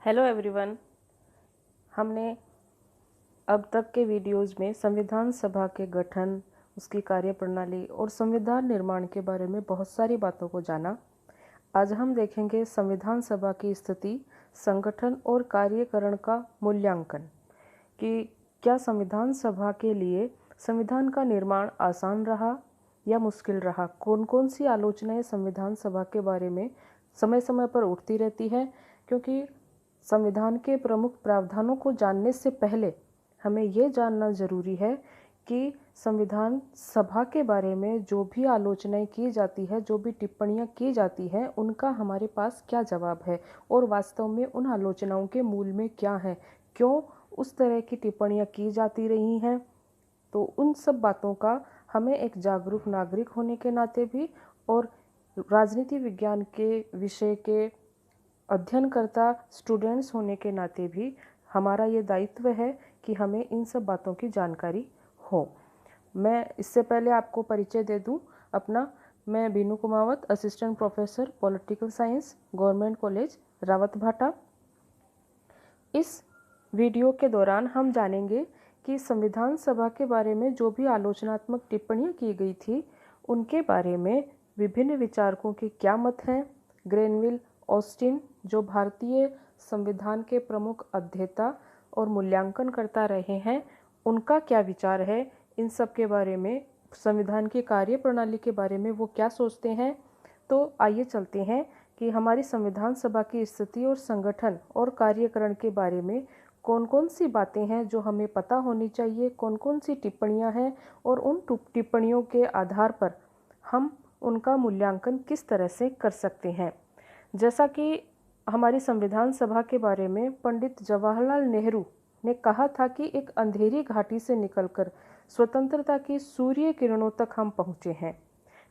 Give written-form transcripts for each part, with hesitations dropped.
Hello everyone. हमने अब तक के वीडियोज़ में संविधान सभा के गठन, उसकी कार्यप्रणाली और संविधान निर्माण के बारे में बहुत सारी बातों को जाना। आज हम देखेंगे संविधान सभा की स्थिति, संगठन और कार्यकरण का मूल्यांकन कि क्या संविधान सभा के लिए संविधान का निर्माण आसान रहा या मुश्किल रहा। कौन कौन सी आलोचनाएं संविधान सभा के बारे में समय समय पर उठती रहती है, क्योंकि संविधान के प्रमुख प्रावधानों को जानने से पहले हमें ये जानना ज़रूरी है कि संविधान सभा के बारे में जो भी आलोचनाएं की जाती है, जो भी टिप्पणियां की जाती हैं, उनका हमारे पास क्या जवाब है और वास्तव में उन आलोचनाओं के मूल में क्या है, क्यों उस तरह की टिप्पणियां की जाती रही हैं। तो उन सब बातों का हमें एक जागरूक नागरिक होने के नाते भी और राजनीति विज्ञान के विषय के अध्ययनकर्ता स्टूडेंट्स होने के नाते भी हमारा ये दायित्व है कि हमें इन सब बातों की जानकारी हो। मैं इससे पहले आपको परिचय दे दूं अपना। मैं Binu Kumawat, assistant professor political science, government college Rawatbhata. इस वीडियो के दौरान हम जानेंगे कि संविधान सभा के बारे में जो भी आलोचनात्मक टिप्पणियां की गई थी, उनके बारे में विभिन्न विचारकों के क्या मत हैं। ग्रेनविल ऑस्टिन, जो भारतीय संविधान के प्रमुख अध्येता और मूल्यांकन करता रहे हैं, उनका क्या विचार है इन सब के बारे में, संविधान की कार्यप्रणाली के बारे में वो क्या सोचते हैं। तो आइए चलते हैं कि हमारी संविधान सभा की स्थिति और संगठन और कार्यकरण के बारे में कौन कौन सी बातें हैं जो हमें पता होनी चाहिए, कौन कौन सी टिप्पणियां हैं और उन टिप्पणियों के आधार पर हम उनका मूल्यांकन किस तरह से कर सकते हैं। जैसा कि हमारी संविधान सभा के बारे में पंडित जवाहरलाल नेहरू ने कहा था कि एक अंधेरी घाटी से निकलकर स्वतंत्रता की सूर्य किरणों तक हम पहुँचे हैं।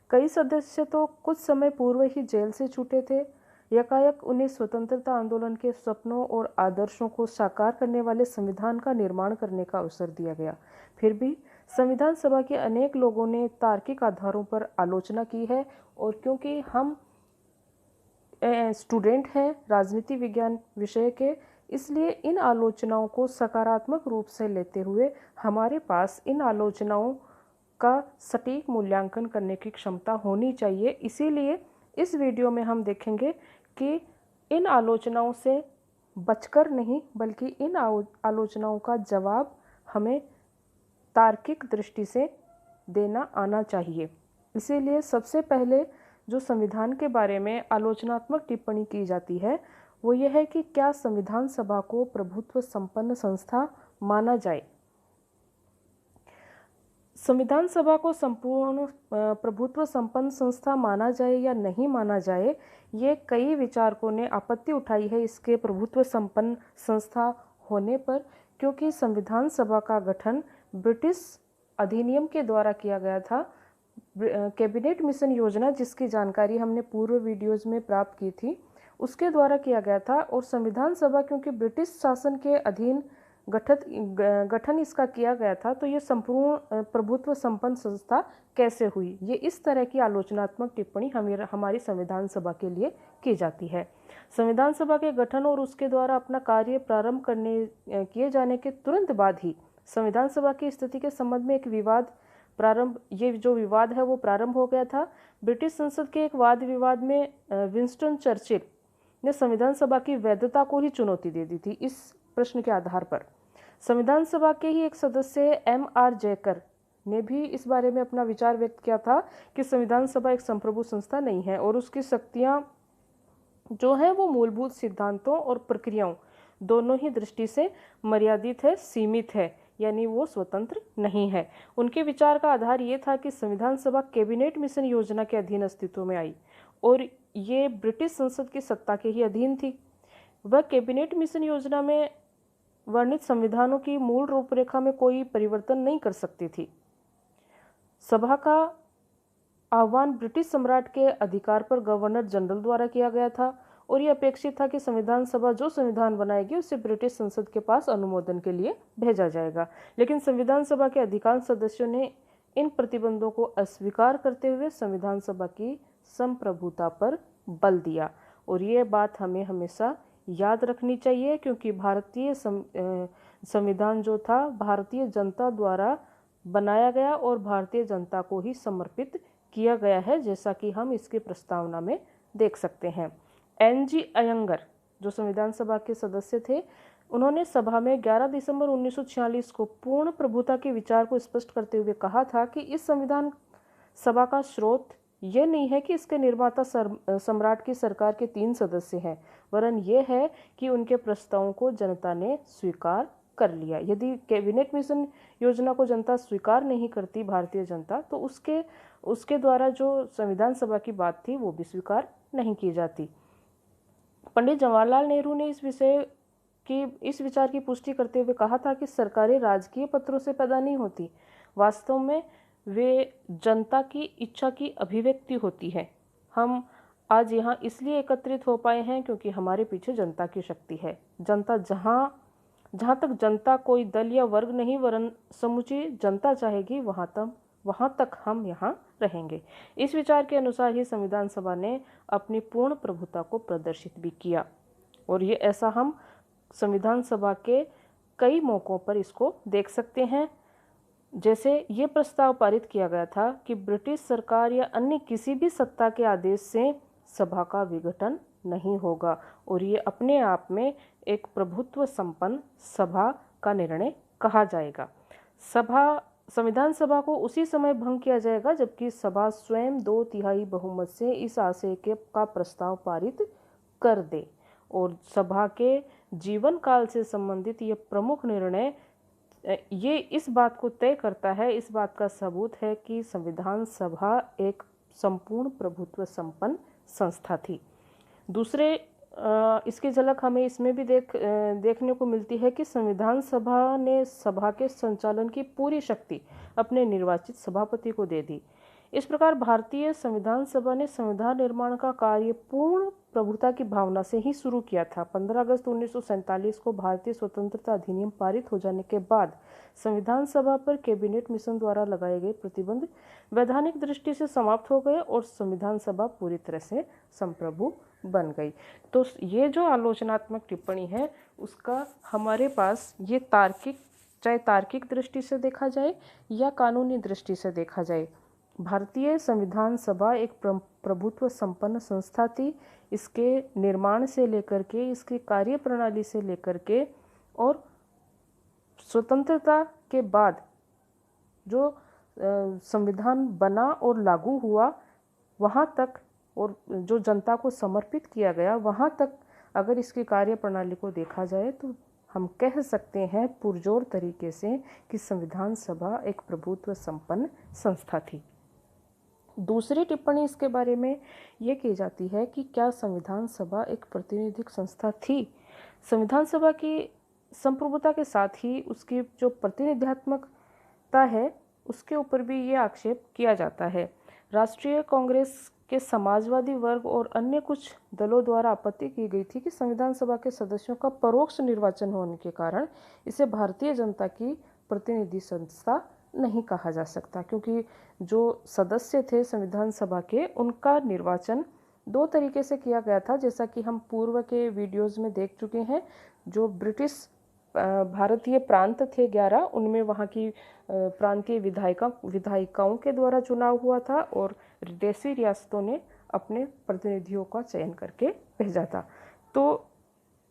कई सदस्य तो कुछ समय पूर्व ही जेल से छूटे थे। यकायक उन्हें स्वतंत्रता आंदोलन के सपनों और आदर्शों को साकार करने वाले संविधान का निर्माण करने का अवसर दिया गया। फिर भी संविधान सभा के अनेक लोगों ने तार्किक आधारों पर आलोचना की है, और क्योंकि हम स्टूडेंट हैं राजनीति विज्ञान विषय के, इसलिए इन आलोचनाओं को सकारात्मक रूप से लेते हुए हमारे पास इन आलोचनाओं का सटीक मूल्यांकन करने की क्षमता होनी चाहिए। इसीलिए इस वीडियो में हम देखेंगे कि इन आलोचनाओं से बचकर नहीं, बल्कि इन आलोचनाओं का जवाब हमें तार्किक दृष्टि से देना आना चाहिए। इसीलिए सबसे पहले जो संविधान के बारे में आलोचनात्मक टिप्पणी की जाती है, वो ये है कि क्या संविधान सभा को प्रभुत्व संपन्न संस्था माना जाए। संविधान सभा को संपूर्ण प्रभुत्व संपन्न संस्था माना जाए या नहीं माना जाए, ये कई विचारकों ने आपत्ति उठाई है इसके प्रभुत्व संपन्न संस्था होने पर, क्योंकि संविधान सभा का गठन ब्रिटिश अधिनियम के द्वारा किया गया था। कैबिनेट मिशन योजना, जिसकी जानकारी हमने पूर्व वीडियोज़ में प्राप्त की थी, उसके द्वारा किया गया था। और संविधान सभा क्योंकि ब्रिटिश शासन के अधीन गठन इसका किया गया था, तो ये संपूर्ण प्रभुत्व संपन्न संस्था कैसे हुई, ये इस तरह की आलोचनात्मक टिप्पणी हमारी संविधान सभा के लिए की जाती है। संविधान सभा के गठन और उसके द्वारा अपना कार्य प्रारंभ किए जाने के तुरंत बाद ही संविधान सभा की स्थिति के संबंध में एक ये जो विवाद है वो प्रारंभ हो गया था। ब्रिटिश संसद के एक वाद विवाद में विंस्टन चर्चिल ने संविधान सभा की वैधता को ही चुनौती दे दी थी। इस प्रश्न के आधार पर संविधान सभा के ही एक सदस्य M.R. जयकर ने भी इस बारे में अपना विचार व्यक्त किया था कि संविधान सभा एक संप्रभु संस्था नहीं है और उसकी शक्तियां जो है वो मूलभूत सिद्धांतों और प्रक्रियाओं दोनों ही दृष्टि से मर्यादित है, सीमित है, यानी वो स्वतंत्र नहीं है। उनके विचार का आधार ये था कि संविधान सभा कैबिनेट मिशन योजना के अधीन अस्तित्व में आई और ये ब्रिटिश संसद की सत्ता के ही अधीन थी। वह कैबिनेट मिशन योजना में वर्णित संविधानों की मूल रूपरेखा में कोई परिवर्तन नहीं कर सकती थी। सभा का आह्वान ब्रिटिश सम्राट के अधिकार पर गवर्नर जनरल द्वारा किया गया था और ये अपेक्षित था कि संविधान सभा जो संविधान बनाएगी उसे ब्रिटिश संसद के पास अनुमोदन के लिए भेजा जाएगा। लेकिन संविधान सभा के अधिकांश सदस्यों ने इन प्रतिबंधों को अस्वीकार करते हुए संविधान सभा की संप्रभुता पर बल दिया और ये बात हमें हमेशा याद रखनी चाहिए, क्योंकि भारतीय संविधान जो था भारतीय जनता द्वारा बनाया गया और भारतीय जनता को ही समर्पित किया गया है, जैसा कि हम इसकी प्रस्तावना में देख सकते हैं। एन.जी. अयंगर जो संविधान सभा के सदस्य थे, उन्होंने सभा में 11 दिसंबर 1946 को पूर्ण प्रभुता के विचार को स्पष्ट करते हुए कहा था कि इस संविधान सभा का स्रोत यह नहीं है कि इसके निर्माता सम्राट की सरकार के 3 सदस्य हैं, वरन यह है कि उनके प्रस्तावों को जनता ने स्वीकार कर लिया। यदि कैबिनेट मिशन योजना को जनता स्वीकार नहीं करती, भारतीय जनता, तो उसके द्वारा जो संविधान सभा की बात थी वो भी स्वीकार नहीं की जाती। पंडित जवाहरलाल नेहरू ने इस विचार की पुष्टि करते हुए कहा था कि सरकारें राजकीय पत्रों से पैदा नहीं होती, वास्तव में वे जनता की इच्छा की अभिव्यक्ति होती है। हम आज यहाँ इसलिए एकत्रित हो पाए हैं क्योंकि हमारे पीछे जनता की शक्ति है। जनता जहाँ तक जनता कोई दल या वर्ग नहीं, वरन समूची जनता चाहेगी, वहाँ तक हम यहाँ रहेंगे। इस विचार के अनुसार ही संविधान सभा ने अपनी पूर्ण प्रभुता को प्रदर्शित भी किया, और ये ऐसा हम संविधान सभा के कई मौकों पर इसको देख सकते हैं। जैसे ये प्रस्ताव पारित किया गया था कि ब्रिटिश सरकार या अन्य किसी भी सत्ता के आदेश से सभा का विघटन नहीं होगा, और ये अपने आप में एक प्रभुत्व संपन्न सभा का निर्णय कहा जाएगा। संविधान सभा को उसी समय भंग किया जाएगा जबकि सभा स्वयं 2/3 बहुमत से इस आशय का प्रस्ताव पारित कर दे, और सभा के जीवन काल से संबंधित ये प्रमुख निर्णय ये इस बात को तय करता है, इस बात का सबूत है कि संविधान सभा एक संपूर्ण प्रभुत्व संपन्न संस्था थी। दूसरे इसकी झलक हमें इसमें भी देखने को मिलती है कि संविधान सभा ने सभा के संचालन की पूरी शक्ति अपने निर्वाचित सभापति को दे दी। इस प्रकार भारतीय संविधान सभा ने संविधान निर्माण का कार्य पूर्ण प्रभुता की भावना से ही शुरू किया था। 15 अगस्त 1947 को भारतीय स्वतंत्रता अधिनियम पारित हो जाने के बाद संविधान सभा पर कैबिनेट मिशन द्वारा लगाए गए प्रतिबंध वैधानिक दृष्टि से समाप्त हो गए और संविधान सभा पूरी तरह से संप्रभु बन गई। तो ये जो आलोचनात्मक टिप्पणी है उसका हमारे पास ये चाहे तार्किक दृष्टि से देखा जाए या कानूनी दृष्टि से देखा जाए, भारतीय संविधान सभा एक प्रभुत्व संपन्न संस्था थी। इसके निर्माण से लेकर के, इसकी कार्यप्रणाली से लेकर के, और स्वतंत्रता के बाद जो संविधान बना और लागू हुआ वहाँ तक, और जो जनता को समर्पित किया गया वहाँ तक, अगर इसकी कार्यप्रणाली को देखा जाए तो हम कह सकते हैं पुरजोर तरीके से कि संविधान सभा एक प्रभुत्व संपन्न संस्था थी। दूसरी टिप्पणी इसके बारे में ये की जाती है कि क्या संविधान सभा एक प्रातिनिधिक संस्था थी। संविधान सभा की संप्रभुता के साथ ही उसकी जो प्रतिनिधित्वता है उसके ऊपर भी ये आक्षेप किया जाता है। राष्ट्रीय कांग्रेस के समाजवादी वर्ग और अन्य कुछ दलों द्वारा आपत्ति की गई थी कि संविधान सभा के सदस्यों का परोक्ष निर्वाचन होने के कारण इसे भारतीय जनता की प्रतिनिधि संस्था नहीं कहा जा सकता, क्योंकि जो सदस्य थे संविधान सभा के उनका निर्वाचन 2 तरीके से किया गया था, जैसा कि हम पूर्व के वीडियोज़ में देख चुके हैं। जो ब्रिटिश भारतीय प्रांत थे 11, उनमें वहाँ की प्रांतीय विधायिकाओं के द्वारा चुनाव हुआ था और देशी रियासतों ने अपने प्रतिनिधियों का चयन करके भेजा था। तो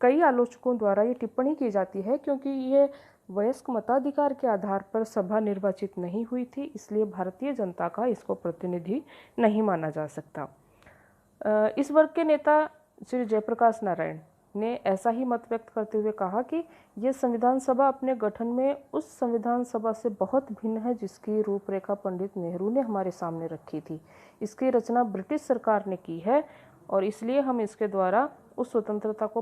कई आलोचकों द्वारा ये टिप्पणी की जाती है क्योंकि ये वयस्क मताधिकार के आधार पर सभा निर्वाचित नहीं हुई थी, इसलिए भारतीय जनता का इसको प्रतिनिधि नहीं माना जा सकता। इस वर्ग के नेता श्री जयप्रकाश नारायण ने ऐसा ही मत व्यक्त करते हुए कहा कि यह संविधान सभा अपने गठन में उस संविधान सभा से बहुत भिन्न है जिसकी रूपरेखा पंडित नेहरू ने हमारे सामने रखी थी। इसकी रचना ब्रिटिश सरकार ने की है और इसलिए हम इसके द्वारा उस स्वतंत्रता को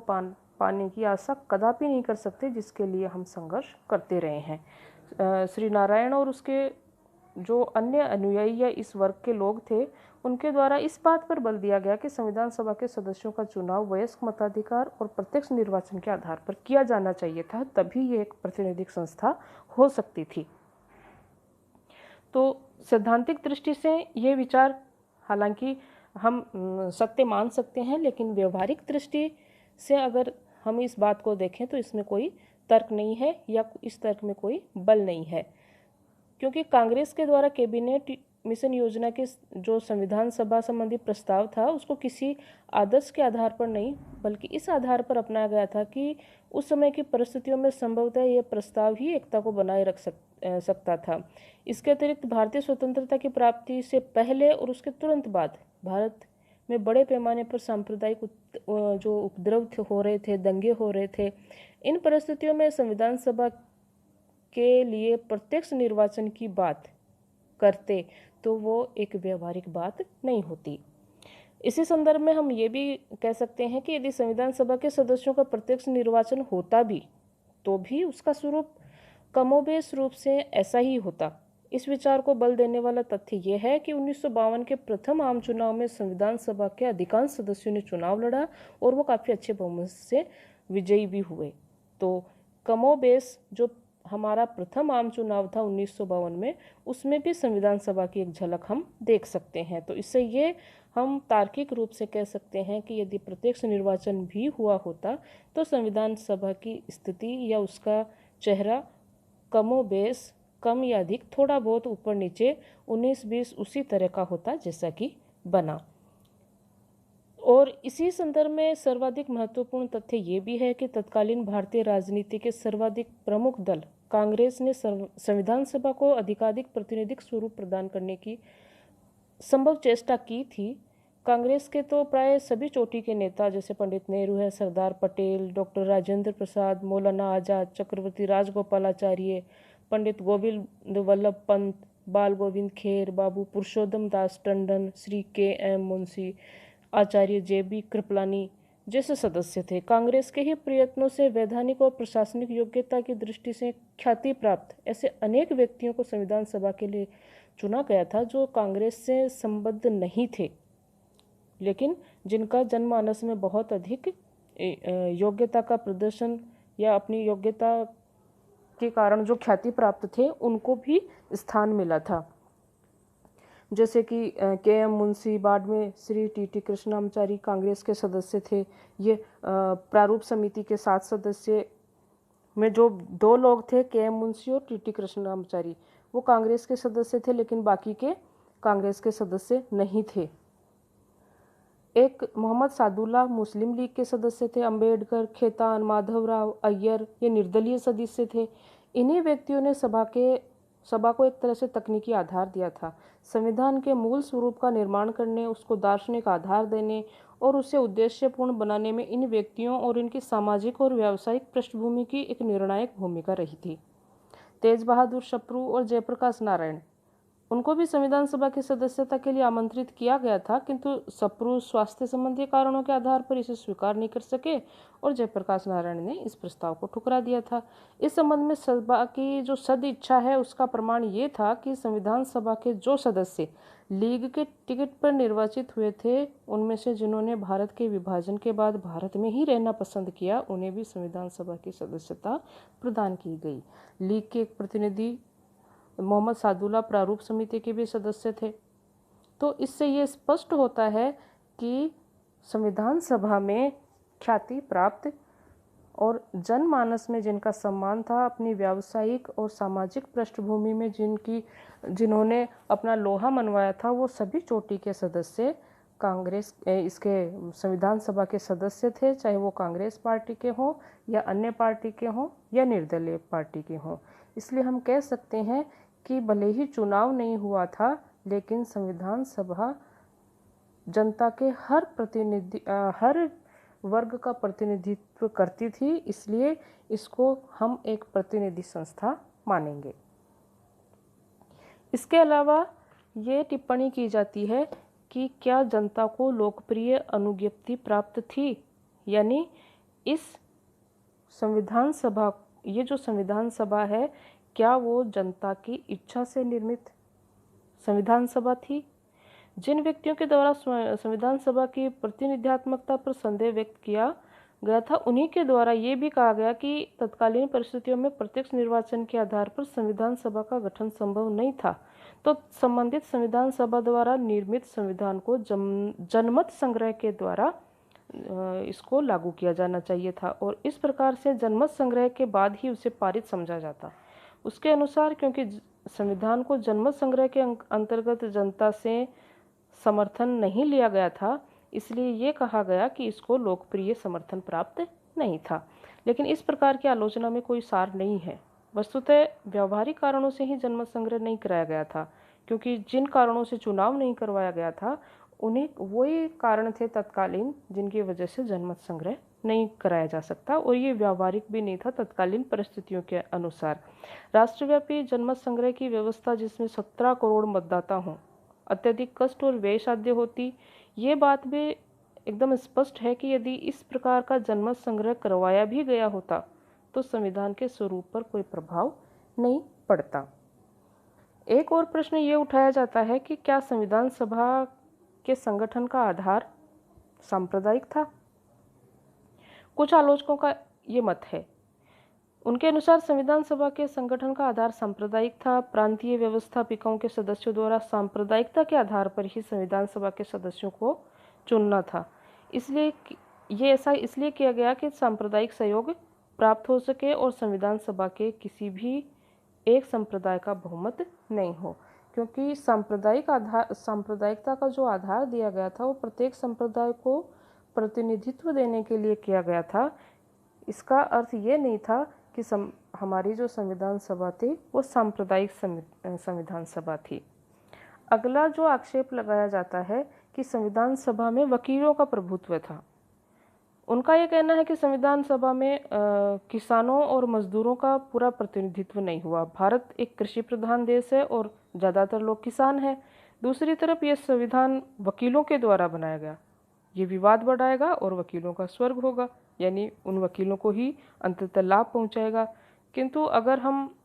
पाने की आशा कदापि नहीं कर सकते जिसके लिए हम संघर्ष करते रहे हैं। श्री नारायण और उसके जो अन्य अनुयायी या इस वर्ग के लोग थे उनके द्वारा इस बात पर बल दिया गया कि संविधान सभा के सदस्यों का चुनाव वयस्क मताधिकार और प्रत्यक्ष निर्वाचन के आधार पर किया जाना चाहिए था, तभी ये एक प्रातिनिधिक संस्था हो सकती थी। तो सैद्धांतिक दृष्टि से ये विचार हालांकि हम सत्य मान सकते हैं, लेकिन व्यवहारिक दृष्टि से अगर हम इस बात को देखें तो इसमें कोई तर्क नहीं है या इस तर्क में कोई बल नहीं है, क्योंकि कांग्रेस के द्वारा कैबिनेट मिशन योजना के जो संविधान सभा संबंधी प्रस्ताव था उसको किसी आदर्श के आधार पर नहीं बल्कि इस आधार पर अपनाया गया था कि उस समय की परिस्थितियों में संभवतः यह प्रस्ताव ही एकता को बनाए रख सकता था। इसके अतिरिक्त भारतीय स्वतंत्रता की प्राप्ति से पहले और उसके तुरंत बाद भारत में बड़े पैमाने पर सांप्रदायिक जो उपद्रव हो रहे थे, दंगे हो रहे थे, इन परिस्थितियों में संविधान सभा के लिए प्रत्यक्ष निर्वाचन की बात करते तो वो एक व्यवहारिक बात नहीं होती। इसी संदर्भ में हम ये भी कह सकते हैं कि यदि संविधान सभा के सदस्यों का प्रत्यक्ष निर्वाचन होता भी तो भी उसका स्वरूप कमोबेश रूप से ऐसा ही होता। इस विचार को बल देने वाला तथ्य यह है कि 1952 के प्रथम आम चुनाव में संविधान सभा के अधिकांश सदस्यों ने चुनाव लड़ा और वो काफ़ी अच्छे बहुमत से विजयी भी हुए। तो कमोबेश जो हमारा प्रथम आम चुनाव था 1952 में, उसमें भी संविधान सभा की एक झलक हम देख सकते हैं। तो इससे ये हम तार्किक रूप से कह सकते हैं कि यदि प्रत्यक्ष निर्वाचन भी हुआ होता तो संविधान सभा की स्थिति या उसका चेहरा कमोबेश कम या अधिक थोड़ा बहुत ऊपर नीचे 19-20 उसी तरह का होता जैसा कि बना। और इसी संदर्भ में सर्वाधिक महत्वपूर्ण तथ्य ये भी है कि तत्कालीन भारतीय राजनीति के सर्वाधिक प्रमुख दल कांग्रेस ने संविधान सभा को अधिकाधिक प्रातिनिधिक स्वरूप प्रदान करने की संभव चेष्टा की थी। कांग्रेस के तो प्राय सभी चोटी के नेता जैसे पंडित नेहरू है, सरदार पटेल, डॉक्टर राजेंद्र प्रसाद, मौलाना आजाद, चक्रवर्ती राजगोपालाचार्य, पंडित गोविंद वल्लभ पंत, बाल गोविंद खेर, बाबू पुरुषोत्तम दास टंडन, श्री के.एम. मुंशी, आचार्य जे.बी. कृपलानी जैसे सदस्य थे। कांग्रेस के ही प्रयत्नों से वैधानिक और प्रशासनिक योग्यता की दृष्टि से ख्याति प्राप्त ऐसे अनेक व्यक्तियों को संविधान सभा के लिए चुना गया था जो कांग्रेस से संबद्ध नहीं थे, लेकिन जिनका जनमानस में बहुत अधिक योग्यता का प्रदर्शन या अपनी योग्यता के कारण जो ख्याति प्राप्त थे उनको भी स्थान मिला था। जैसे कि के.एम. मुंशी, बाद में श्री टी.टी. कृष्णाचारी कांग्रेस के सदस्य थे। ये प्रारूप समिति के 7 सदस्य में जो 2 लोग थे, के.एम. मुंशी और टी.टी. कृष्णाचारी, वो कांग्रेस के सदस्य थे, लेकिन बाकी के कांग्रेस के सदस्य नहीं थे। एक मोहम्मद सादुल्ला मुस्लिम लीग के सदस्य थे। अंबेडकर, खेतान, माधवराव, अय्यर ये निर्दलीय सदस्य थे। इन्हीं व्यक्तियों ने सभा को एक तरह से तकनीकी आधार दिया था। संविधान के मूल स्वरूप का निर्माण करने, उसको दार्शनिक आधार देने और उसे उद्देश्यपूर्ण बनाने में इन व्यक्तियों और इनकी सामाजिक और व्यावसायिक पृष्ठभूमि की एक निर्णायक भूमिका रही थी। तेज बहादुर सप्रू और जयप्रकाश नारायण, उनको भी संविधान सभा की सदस्यता के लिए आमंत्रित किया गया था, किंतु सप्रू स्वास्थ्य संबंधी कारणों के आधार पर इसे स्वीकार नहीं कर सके और जयप्रकाश नारायण ने इस प्रस्ताव को ठुकरा दिया था। इस संबंध में सभा की जो सद इच्छा है उसका प्रमाण ये था कि संविधान सभा के जो सदस्य लीग के टिकट पर निर्वाचित हुए थे, उनमें से जिन्होंने भारत के विभाजन के बाद भारत में ही रहना पसंद किया, उन्हें भी संविधान सभा की सदस्यता प्रदान की गई। लीग के एक प्रतिनिधि मोहम्मद सादुल्ला प्रारूप समिति के भी सदस्य थे। तो इससे ये स्पष्ट होता है कि संविधान सभा में ख्याति प्राप्त और जनमानस में जिनका सम्मान था, अपनी व्यावसायिक और सामाजिक पृष्ठभूमि में जिन्होंने अपना लोहा मनवाया था, वो सभी चोटी के सदस्य कांग्रेस इसके संविधान सभा के सदस्य थे, चाहे वो कांग्रेस पार्टी के हों या अन्य पार्टी के हों या निर्दलीय पार्टी के हों। इसलिए हम कह सकते हैं कि भले ही चुनाव नहीं हुआ था, लेकिन संविधान सभा जनता के हर वर्ग का प्रतिनिधित्व करती थी, इसलिए इसको हम एक प्रतिनिधि संस्था मानेंगे। इसके अलावा ये टिप्पणी की जाती है कि क्या जनता को लोकप्रिय अनुज्ञप्ति प्राप्त थी, यानी इस संविधान सभा, ये जो संविधान सभा है, क्या वो जनता की इच्छा से निर्मित संविधान सभा थी? जिन व्यक्तियों के द्वारा संविधान सभा की प्रतिनिधित्वता पर संदेह व्यक्त किया गया था, उन्हीं के द्वारा ये भी कहा गया कि तत्कालीन परिस्थितियों में प्रत्यक्ष निर्वाचन के आधार पर संविधान सभा का गठन संभव नहीं था, तो संबंधित संविधान सभा द्वारा निर्मित संविधान को जनमत संग्रह के द्वारा इसको लागू किया जाना चाहिए था और इस प्रकार से जनमत संग्रह के बाद ही उसे पारित समझा जाता। उसके अनुसार क्योंकि संविधान को जनमत संग्रह के अंतर्गत जनता से समर्थन नहीं लिया गया था, इसलिए ये कहा गया कि इसको लोकप्रिय समर्थन प्राप्त नहीं था। लेकिन इस प्रकार की आलोचना में कोई सार नहीं है। वस्तुतः व्यावहारिक कारणों से ही जनमत संग्रह नहीं कराया गया था, क्योंकि जिन कारणों से चुनाव नहीं करवाया गया था उन्हें वही कारण थे तत्कालीन जिनकी वजह से जनमत संग्रह नहीं कराया जा सकता, और ये व्यावहारिक भी नहीं था तत्कालीन परिस्थितियों के अनुसार। राष्ट्रव्यापी जनमत संग्रह की व्यवस्था जिसमें 17 करोड़ मतदाता हों अत्यधिक कष्ट और व्यय साध्य होती। ये बात भी एकदम स्पष्ट है कि यदि इस प्रकार का जनमत संग्रह करवाया भी गया होता तो संविधान के स्वरूप पर कोई प्रभाव नहीं पड़ता। एक और प्रश्न ये उठाया जाता है कि क्या संविधान सभा के संगठन का आधार सांप्रदायिक था? कुछ आलोचकों का ये मत है। उनके अनुसार संविधान सभा के संगठन का आधार सांप्रदायिक था। प्रांतीय व्यवस्थापिकाओं के सदस्यों द्वारा सांप्रदायिकता के आधार पर ही संविधान सभा के सदस्यों को चुनना था। इसलिए ये ऐसा इसलिए किया गया कि सांप्रदायिक सहयोग प्राप्त हो सके और संविधान सभा के किसी भी एक संप्रदाय का बहुमत नहीं हो, क्योंकि सांप्रदायिकता का जो आधार दिया गया था वो प्रत्येक संप्रदाय को प्रतिनिधित्व देने के लिए किया गया था। इसका अर्थ ये नहीं था कि हमारी जो संविधान सभा थी वो सांप्रदायिक संविधान सभा थी। अगला जो आक्षेप लगाया जाता है कि संविधान सभा में वकीलों का प्रभुत्व था। उनका ये कहना है कि संविधान सभा में किसानों और मजदूरों का पूरा प्रतिनिधित्व नहीं हुआ। भारत एक कृषि प्रधान देश है और ज़्यादातर लोग किसान हैं। दूसरी तरफ ये संविधान वकीलों के द्वारा बनाया गया, ये विवाद बढ़ाएगा और वकीलों का स्वर्ग होगा, यानी उन वकीलों को ही अंततः लाभ पहुंचाएगा। किंतु अगर हम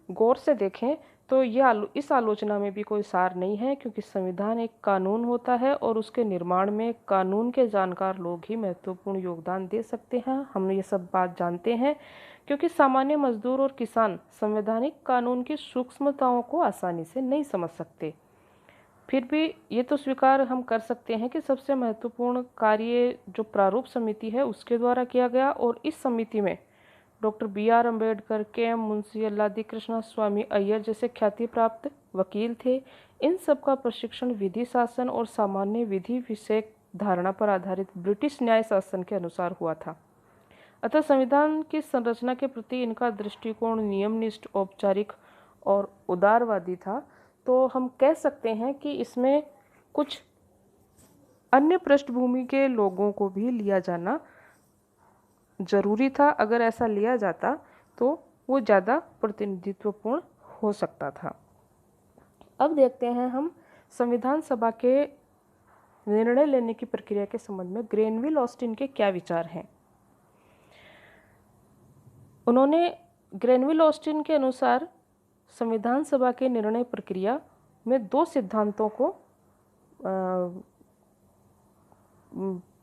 गौर से देखें तो इस आलोचना में भी कोई सार नहीं है, क्योंकि संविधान एक कानून होता है और उसके निर्माण में कानून के जानकार लोग ही महत्वपूर्ण योगदान दे सकते हैं। हम ये सब बात जानते हैं, क्योंकि सामान्य मजदूर और किसान संवैधानिक कानून की सूक्ष्मताओं को आसानी से नहीं समझ सकते। फिर भी ये तो स्वीकार हम कर सकते हैं कि सबसे महत्वपूर्ण कार्य जो प्रारूप समिति है उसके द्वारा किया गया, और इस समिति में doctor BR Ambedkar, KM Munshi, Alladi Krishnaswami Iyer जैसे ख्याति प्राप्त वकील थे। इन सब का प्रशिक्षण विधि शासन और सामान्य विधि विषयक धारणा पर आधारित ब्रिटिश न्याय शासन के अनुसार हुआ था। अतः संविधान की संरचना के प्रति इनका दृष्टिकोण नियमनिष्ठ, औपचारिक और उदारवादी था। तो हम कह सकते हैं कि इसमें कुछ अन्य पृष्ठभूमि के लोगों को भी लिया जाना जरूरी था। अगर ऐसा लिया जाता तो वो ज़्यादा प्रतिनिधित्वपूर्ण हो सकता था। अब देखते हैं हम संविधान सभा के निर्णय लेने की प्रक्रिया के संबंध में ग्रेनविल ऑस्टिन के क्या विचार हैं। ग्रेनविल ऑस्टिन के अनुसार संविधान सभा के निर्णय प्रक्रिया में दो सिद्धांतों को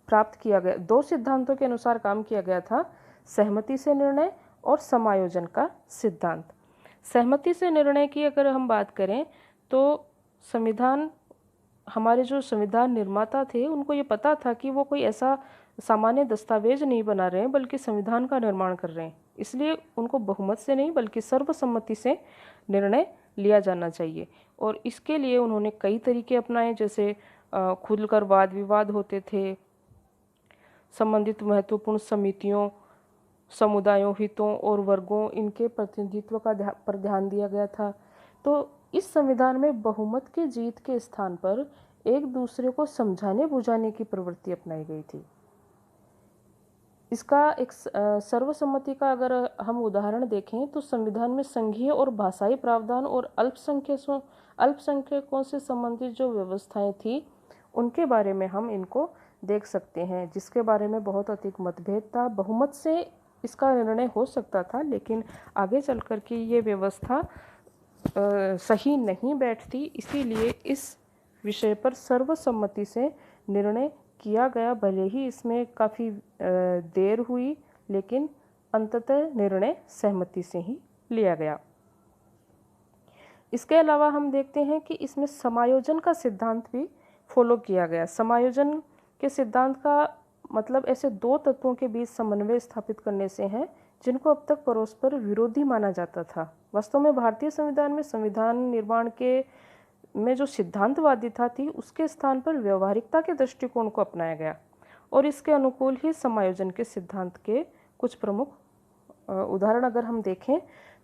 प्राप्त किया गया। दो सिद्धांतों के अनुसार काम किया गया था, सहमति से निर्णय और समायोजन का सिद्धांत। सहमति से निर्णय की अगर हम बात करें तो हमारे जो संविधान निर्माता थे उनको ये पता था कि वो कोई ऐसा सामान्य दस्तावेज नहीं बना रहे हैं बल्कि संविधान का निर्माण कर रहे हैं, इसलिए उनको बहुमत से नहीं बल्कि सर्वसम्मति से निर्णय लिया जाना चाहिए। और इसके लिए उन्होंने कई तरीके अपनाए, जैसे खुलकर वाद विवाद होते थे, संबंधित महत्वपूर्ण समितियों, समुदायों, हितों और वर्गों इनके प्रतिनिधित्व पर ध्यान दिया गया था। तो इस संविधान में बहुमत के जीत के स्थान पर एक दूसरे को समझाने बुझाने की प्रवृत्ति अपनाई गई थी। इसका एक सर्वसम्मति का अगर हम उदाहरण देखें तो संविधान में संघीय और भाषाई प्रावधान और अल्पसंख्यकों से संबंधित जो व्यवस्थाएं थी उनके बारे में हम इनको देख सकते हैं, जिसके बारे में बहुत अधिक मतभेद था। बहुमत से इसका निर्णय हो सकता था, लेकिन आगे चल कर के ये व्यवस्था सही नहीं बैठती, इसीलिए इस विषय पर सर्वसम्मति से निर्णय किया गया। भले ही इसमें काफ़ी देर हुई, लेकिन अंततः निर्णय सहमति से ही लिया गया। इसके अलावा हम देखते हैं कि इसमें समायोजन का सिद्धांत भी फॉलो किया गया। समायोजन के सिद्धांत का मतलब ऐसे दो तत्वों के बीच समन्वय स्थापित करने से है जिनको अब तक परस्पर विरोधी माना जाता था। वास्तव में भारतीय संविधान में संविधान निर्माण के में जो सिद्धांतवादिता थी उसके स्थान पर व्यवहारिकता के दृष्टिकोण को अपनाया गया और इसके अनुकूल ही समायोजन के सिद्धांत के कुछ प्रमुख उदाहरण अगर हम देखें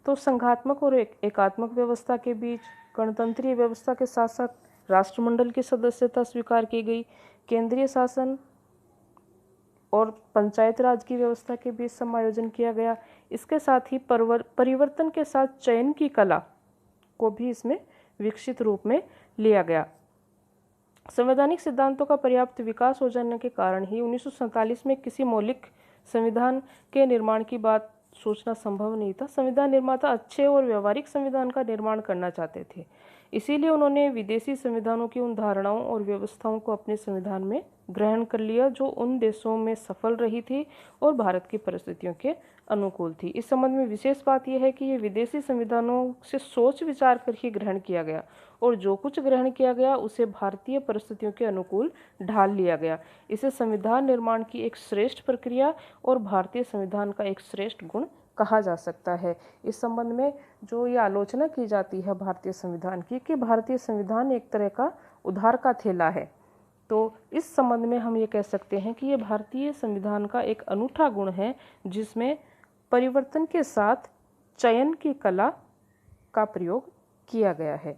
तो संघात्मक और एकात्मक व्यवस्था के बीच गणतंत्रीय व्यवस्था के साथ साथ राष्ट्रमंडल की सदस्यता स्वीकार की गई, केंद्रीय शासन और पंचायत राज की व्यवस्था के बीच समायोजन किया गया। इसके साथ ही परिवर्तन के साथ चयन की कला को भी इसमें विकसित रूप में लिया गया। संवैधानिक सिद्धांतों का पर्याप्त विकास हो जाने के कारण ही 1947 में किसी मौलिक संविधान के निर्माण की बात सोचना संभव नहीं था। संविधान निर्माता अच्छे और व्यवहारिक संविधान का निर्माण करना चाहते थे, इसीलिए उन्होंने विदेशी संविधानों की उन धारणाओं और व्यवस्थाओं को अपने संविधान में ग्रहण कर लिया जो उन देशों में सफल रही थी और भारत की परिस्थितियों के अनुकूल थी। इस संबंध में विशेष बात यह है कि ये विदेशी संविधानों से सोच विचार कर ही ग्रहण किया गया और जो कुछ ग्रहण किया गया उसे भारतीय परिस्थितियों के अनुकूल ढाल लिया गया। इसे संविधान निर्माण की एक श्रेष्ठ प्रक्रिया और भारतीय संविधान का एक श्रेष्ठ गुण कहा जा सकता है। इस संबंध में जो ये आलोचना की जाती है भारतीय संविधान की कि भारतीय संविधान एक तरह का उधार का थैला है, तो इस संबंध में हम ये कह सकते हैं कि ये भारतीय संविधान का एक अनूठा गुण है जिसमें परिवर्तन के साथ चयन की कला का प्रयोग किया गया है।